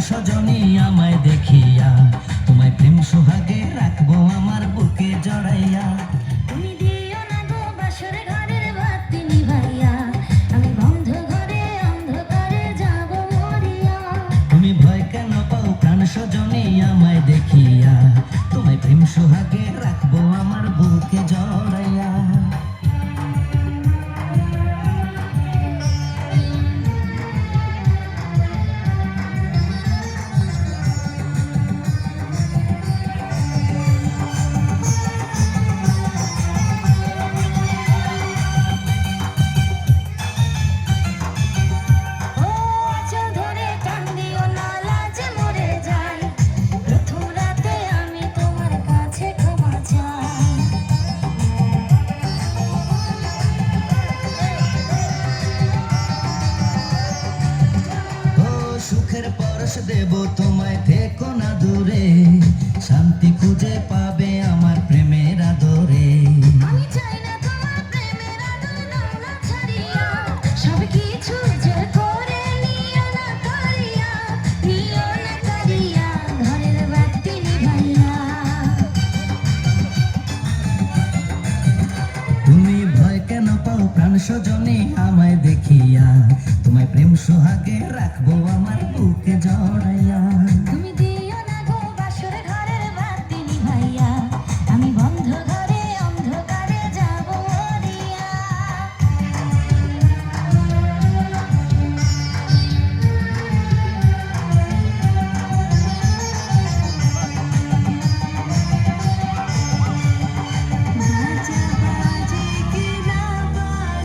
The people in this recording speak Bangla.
সজনী আমায় দেখিয়া তোমায় প্রেম সোহাগে রাখবো আমার বুকে জড়াইয়া। তুমি দিও না গো বাসর ঘরের বাতি নিভাইয়া, আমি বন্ধ ঘরে অন্ধকারে যাব মরিয়া। তুমি ভয় কেন পাও প্রাণ সজনী আমায় দেখিয়া তোমায় প্রেম সোহাগে রাখবো আমার বুকে জড়াইয়া। সুখের পরশ দেব তোমায়, থেকো না দূরে, শান্তি খুঁজে পাবে আমার প্রেমের আদরে। আমি চাই না তোমার প্রেমের আদর নাও না ছাড়িয়া, সব কিছু যে করে নিও না কারিয়া, নিও না কারিয়া ঘরের বাতি নিভাইয়া। তুমি ভয় কেন পাও প্রাণ সজনী আমায় দেখিয়া তোমায় প্রেম সোহাগে রাখবো আমার বুকে জড়াইয়া। তুমি